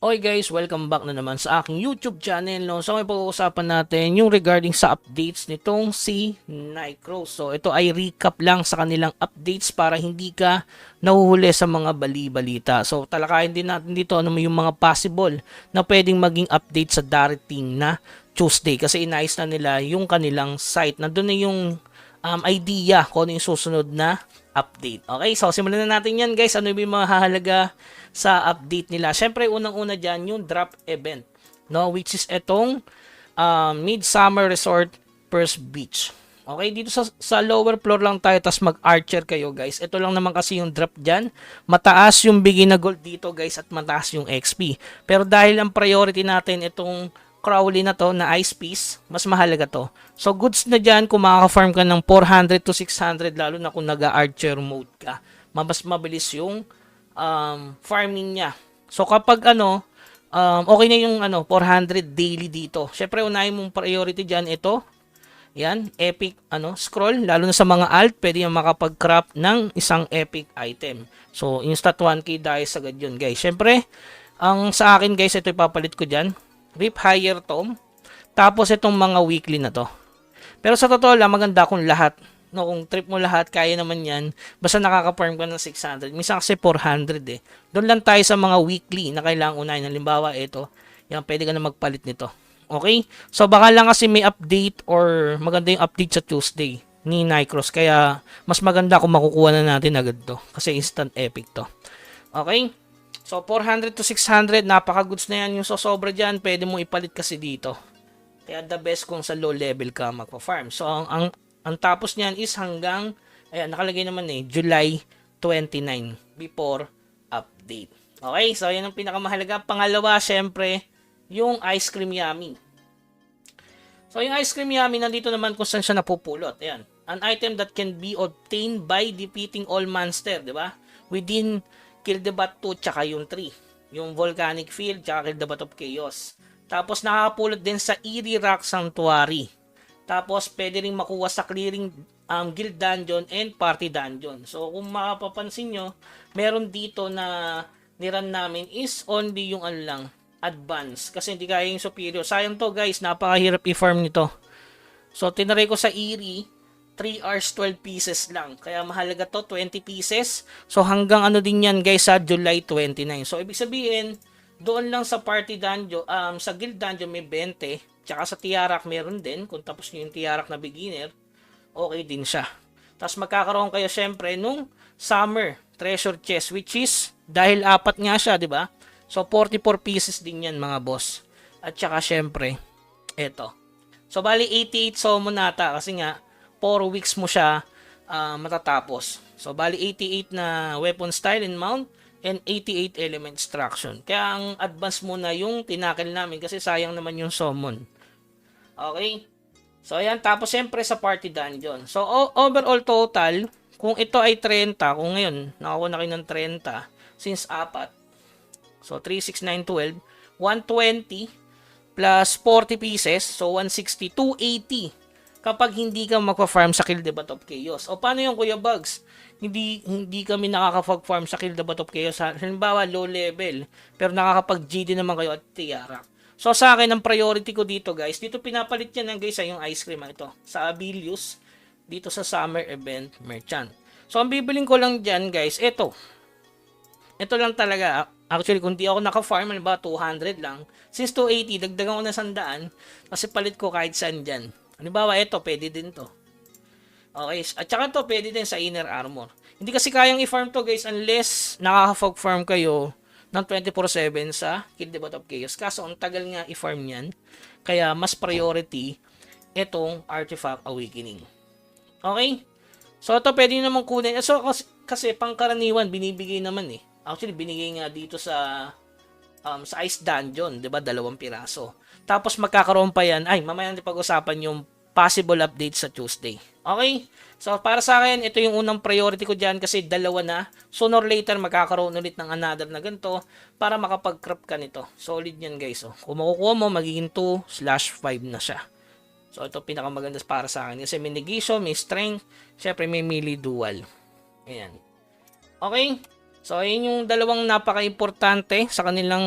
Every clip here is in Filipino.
Okay guys, welcome back na naman sa aking YouTube channel. No? So may pag-uusapan natin yung regarding sa updates nitong si Nycros. So ito ay recap lang sa kanilang updates para hindi ka nahuhuli sa mga bali-balita. So talakayin din natin dito ano yung mga possible na pwedeng maging update sa darating na Tuesday. Kasi inayos na nila yung kanilang site. Nandun na yung idea kung ano yung susunod na update. Okay, so simulan na natin yan guys. Ano yung mahahalaga sa update nila? Siyempre, unang-una dyan yung drop event, no? Which is itong Midsummer Resort First Beach. Okay, dito sa lower floor lang tayo, tas mag-archer kayo guys. Ito lang naman kasi yung drop dyan. Mataas yung bigay na gold dito guys at mataas yung XP. Pero dahil ang priority natin itong Crowley na to na ice piece, mas mahalaga to. So goods na dyan kung makaka-farm ka ng 400 to 600 lalo na kung nag-archer mode ka. Mas mabilis yung farming niya. So kapag okay na yung 400 daily dito. Syempre unahin mong priority dyan ito. Yan, epic scroll, lalo na sa mga alt, pwede yung makapag-craft ng isang epic item. So instant 1k dahil sagad yun guys. Syempre, ang sa akin guys, ito ipapalit ko dyan. Rip Higher Tome. Tapos itong mga weekly na to. Pero sa totoo lang, maganda kung lahat. No, kung trip mo lahat, kaya naman yan. Basta nakaka-farm ka ng 600. Minsan kasi 400 eh. Doon lang tayo sa mga weekly na kailangan unahin. Halimbawa, ito. Yan, pwede ka na magpalit nito. Okay? So, baka lang kasi may update or maganda yung update sa Tuesday ni Nycros. Kaya, mas maganda kung makukuha na natin agad to. Kasi instant epic to. Okay? So, 400 to 600, napaka-goods na yan. Yung sosobra dyan, pwede mo ipalit kasi dito. Kaya the best kung sa low level ka magpa-farm. So, ang tapos niyan is hanggang, ayan, nakalagay naman July 29 before update. Okay, so yan ang pinakamahalaga. Pangalawa, syempre, yung Ice Cream Yummy. So, yung Ice Cream Yummy, nandito naman kung saan siya napupulot. Ayan, an item that can be obtained by defeating all monster, di ba? Within Kill the Bat 2 tsaka yung 3. Yung Volcanic Field tsaka Kill the Bat of Chaos. Tapos nakakapulot din sa Eerie Rock Sanctuary. Tapos pwede rin makuha sa Clearing Guild Dungeon and Party Dungeon. So kung makapapansin nyo, meron dito na niran namin is only yung advance. Kasi hindi kaya yung superior. Sayang to guys, napakahirap i-farm nito. So tinry ko sa Eerie, 3 hours 12 pieces lang. Kaya mahalaga to, 20 pieces. So hanggang din yan guys sa July 29. So ibig sabihin, doon lang sa Party Dungeon, sa Guild Dungeon may 20. Tsaka sa Tiarak meron din. Kung tapos nyo yung Tiarak na beginner, okay din siya. Tapos magkakaroon kayo syempre nung Summer Treasure Chest, which is, dahil 4 nga siya, di ba? So 44 pieces din yan mga boss. At tsaka syempre, eto. So bali 88 summon nata kasi nga 4 weeks mo siya matatapos. So bali 88 na weapon style and mount and 88 element extraction. Kaya ang advance muna yung tinakil namin kasi sayang naman yung summon. Okay? So ayan, tapos siyempre sa party dungeon. So overall total, kung ito ay 30, kung ngayon nakakuha na kayo ng 30 since 4. So 3, 6, 9, 12, 120 plus 40 pieces, so 160, 280. Kapag hindi ka magpa-farm sa Kill the Bat of Chaos. O paano yung Kuya Bugs? Hindi kami nakaka-farm sa Kill the Bat of Chaos. Halimbawa, low level. Pero nakakapag-GD naman kayo at Tiarak. So sa akin, ang priority ko dito guys, dito pinapalit yan guys yung ice cream ito. Sa Abilius, dito sa Summer Event Merchant. So ang bibiling ko lang dyan guys, ito. Ito lang talaga. Actually, kung di ako naka-farm, halimbawa 200 lang. Since 280, dagdagan ko na 100. Kasi palit ko kahit saan dyan. Halimbawa, ito, pwede din to. Okay, at saka to, pwede din sa inner armor. Hindi kasi kayang i-farm to guys unless nakaka-farm kayo ng 24/7 sa Kill the Bat of Chaos. Kaso, ang tagal nga i-farm yan. Kaya, mas priority itong Artifact Awakening. Okay? So, ito pwede naman kunin. So, kasi pangkaraniwan, binibigay naman Actually, binigay nga dito sa Ice Dungeon, 'di ba? 2 piraso. Tapos magkakaroon pa yan. Ay, mamaya natin pag-usapan yung possible update sa Tuesday. Okay? So, para sa akin, ito yung unang priority ko dyan kasi 2 na. Sooner or later, magkakaroon ulit ng another na ganito para makapag-crop ka nito. Solid yan, guys. Oh. Kung makukuha mo, magiging 2/5 na siya. So, ito pinakamaganda para sa akin. Kasi may negation, may strength, syempre may melee dual. Ayan. Okay? So, ayun yung dalawang napaka-importante sa kanilang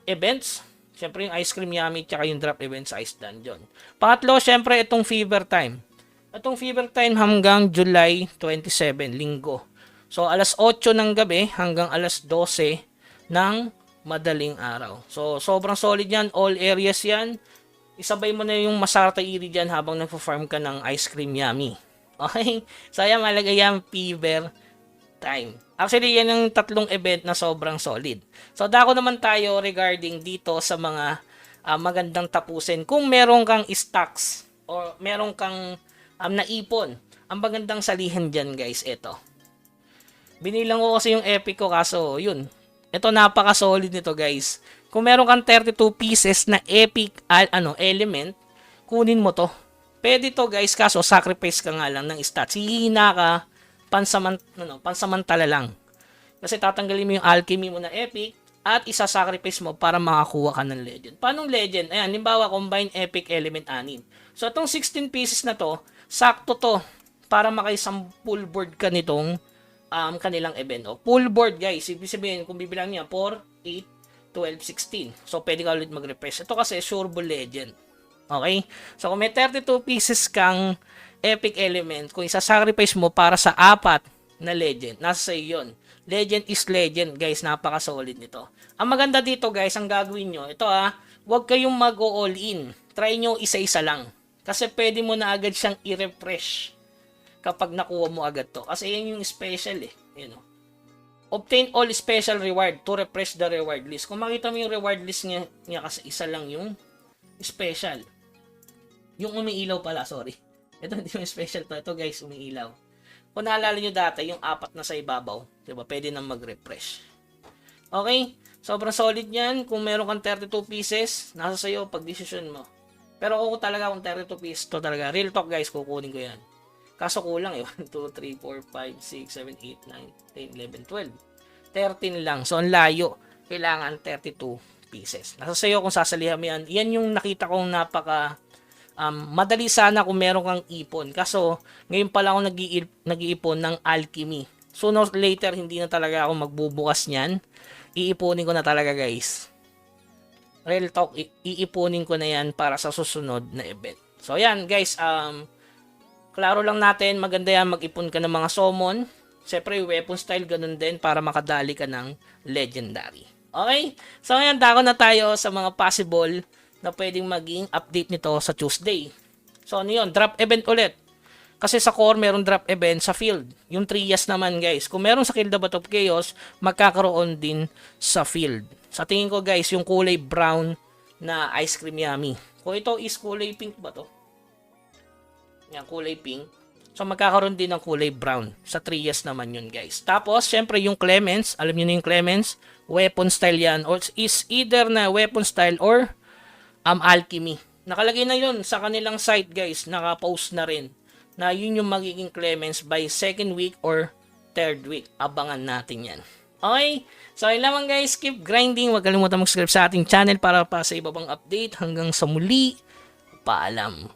events. Siyempre yung Ice Cream Yummy tsaka yung drop event sa Ice Dungeon. Pangatlo, siyempre itong Fever Time. Itong Fever Time hanggang July 27, linggo. So alas 8 ng gabi hanggang alas 12 ng madaling araw. So sobrang solid yan, all areas yan. Isabay mo na yung Masarta Iri dyan habang nagpo-farm ka ng Ice Cream Yummy. Okay? So ayan, malagay yan, Fever Time. Actually, yan yung tatlong event na sobrang solid. So, dako naman tayo regarding dito sa mga magandang tapusin. Kung meron kang stocks or meron kang naipon, ang magandang salihan dyan, guys, ito. Binilang ko kasi yung epic ko, kaso, yun. Ito, napaka-solid nito, guys. Kung meron kang 32 pieces na epic element, kunin mo to. Pwede to, guys, kaso sacrifice ka nga lang ng stats. Hihina ka, pansamantala lang. Kasi tatanggalin mo yung alchemy mo na epic at isa-sacrifice mo para makakuha ka ng legend. Paano legend? Ayan, halimbawa, combine epic element 6. So, itong 16 pieces na to, sakto to para makaisang full board ka nitong kanilang event. O, full board, guys. Ibig sabihin, kung bibilang niya, 4, 8, 12, 16. So, pwede ka ulit mag-refresh. Ito kasi, sureable legend. Okay? So, kung may 32 pieces kang epic element, kung isa-sacrifice mo para sa 4 na legend, nasa sa'yo yun. Legend is legend, guys. Napaka-solid nito. Ang maganda dito, guys, ang gagawin nyo, ito huwag kayong mag-all in. Try nyo isa-isa lang. Kasi pwede mo na agad siyang i-refresh kapag nakuha mo agad to. Kasi yan yung special Obtain all special reward to refresh the reward list. Kung makita mo yung reward list niya kasi isa lang yung special. Yung umiilaw pala, sorry. Ito hindi yung special to. Ito, guys, umiilaw. Kung naalala nyo dati, yung 4 na sa ibabaw, diba, pwede nang mag-refresh. Okay? Sobrang solid yan. Kung meron kang 32 pieces, nasa sa'yo, pag-decision mo. Pero kung talaga kung 32 pieces, to talaga, real talk, guys, kukunin ko yan. Kaso kulang 1, 2, 3, 4, 5, 6, 7, 8, 9, 10, 11, 12. 13 lang. So, ang layo. Kailangan 32 pieces. Nasa sa'yo kung sasalihan mo yan. Yan yung nakita kong napaka madali sana kung meron kang ipon. Kaso, ngayon pala ako nag-iipon ng alchemy. Sooner or later, hindi na talaga ako magbubukas niyan. Iipunin ko na talaga, guys. Real talk, iipunin ko na yan para sa susunod na event. So, yan, guys. Klaro lang natin, maganda yan mag-ipon ka ng mga summon. Siyempre, weapon style, ganun din para makadali ka ng legendary. Okay? So, ngayon, dako na tayo sa mga possible na pwedeng maging update nito sa Tuesday. So, ano yun? Drop event ulit. Kasi sa core, meron drop event sa field. Yung Trias naman, guys. Kung meron sa Kill the Bat of Chaos, magkakaroon din sa field. Sa tingin ko, guys, yung kulay brown na Ice Cream Yummy. Kung ito is kulay pink ba to? Yan, kulay pink. So, magkakaroon din ng kulay brown. Sa Trias naman yun, guys. Tapos, syempre, yung Clemens. Alam nyo na yung Clemens. Weapon style yan. Or is either na weapon style or alchemy. Nakalagay na yun sa kanilang site, guys. Naka-post na rin na yun yung magiging Clemens by 2nd week or 3rd week. Abangan natin yan. Okay? So, ayun lamang, guys. Keep grinding. Huwag kalimutan mag-subscribe sa ating channel para pa sa iba pang update. Hanggang sa muli. Paalam.